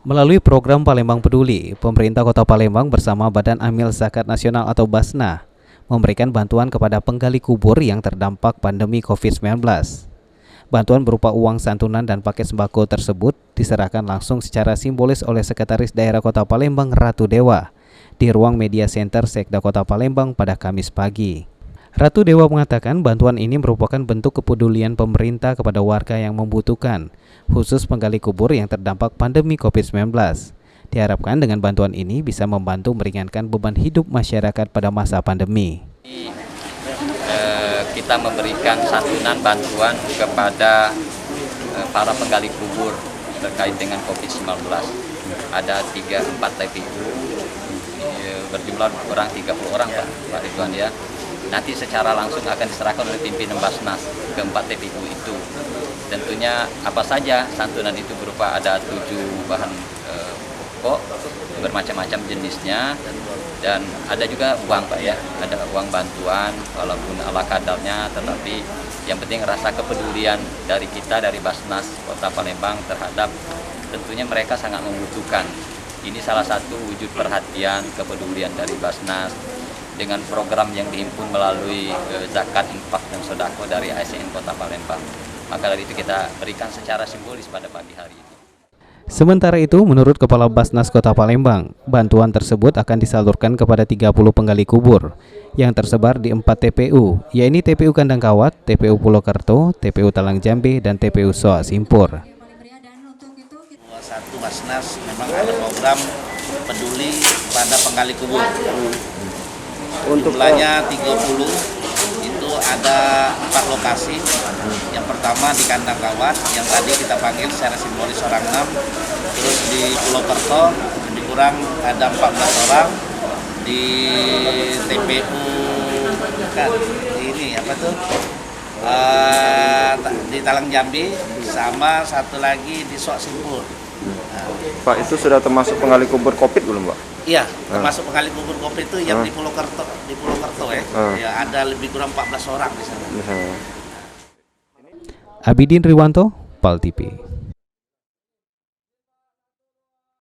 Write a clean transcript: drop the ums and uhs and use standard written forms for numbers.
Melalui program Palembang Peduli, pemerintah Kota Palembang bersama Badan Amil Zakat Nasional atau Basnah memberikan bantuan kepada penggali kubur yang terdampak pandemi COVID-19. Bantuan berupa uang santunan dan paket sembako tersebut diserahkan langsung secara simbolis oleh Sekretaris Daerah Kota Palembang Ratu Dewa di ruang Media Center Sekda Kota Palembang pada Kamis pagi. Ratu Dewa mengatakan bantuan ini merupakan bentuk kepedulian pemerintah kepada warga yang membutuhkan, khusus penggali kubur yang terdampak pandemi COVID-19. Diharapkan dengan bantuan ini bisa membantu meringankan beban hidup masyarakat pada masa pandemi. Kita memberikan santunan bantuan kepada para penggali kubur terkait dengan COVID-19. Ada 3-4 TPU, berjumlah kurang 30 orang Pak Ridwan ya. Nanti secara langsung akan diserahkan oleh pimpinan Basnas ke 4 TPU itu. Tentunya apa saja santunan itu berupa ada 7 bahan pokok bermacam-macam jenisnya, dan ada juga uang Pak ya, ada uang bantuan walaupun ala kadarnya, tetapi yang penting rasa kepedulian dari kita dari Basnas Kota Palembang terhadap tentunya mereka sangat membutuhkan. Ini salah satu wujud perhatian kepedulian dari Basnas dengan program yang dihimpun melalui zakat, infak, dan sodako dari ASN Kota Palembang. Maka dari itu kita berikan secara simbolis pada pagi hari ini. Sementara itu, menurut Kepala Basnas Kota Palembang, bantuan tersebut akan disalurkan kepada 30 penggali kubur yang tersebar di 4 TPU, yaitu TPU Kandang Kawat, TPU Pulau Kerto, TPU Talang Jambe, dan TPU Soa Simpur. Satu Basnas memang ada program peduli pada penggali kubur. Jumlahnya 30, itu ada 4 lokasi. Yang pertama di Kandang Kawat, yang tadi kita panggil secara simbolis orang 6. Terus di Pulau Kerto, lebih kurang ada 14 orang. Di TPU ini apa tuh? Di Talang Jambi, sama satu lagi di Soa Simpur. Pak, itu sudah termasuk penggali kubur COVID belum, Pak? Iya, termasuk penggali kubur COVID itu yang di Pulau Kerto, ya. Ya, ada lebih kurang 14 orang di sana. Abidin Riwanto, PAL TV.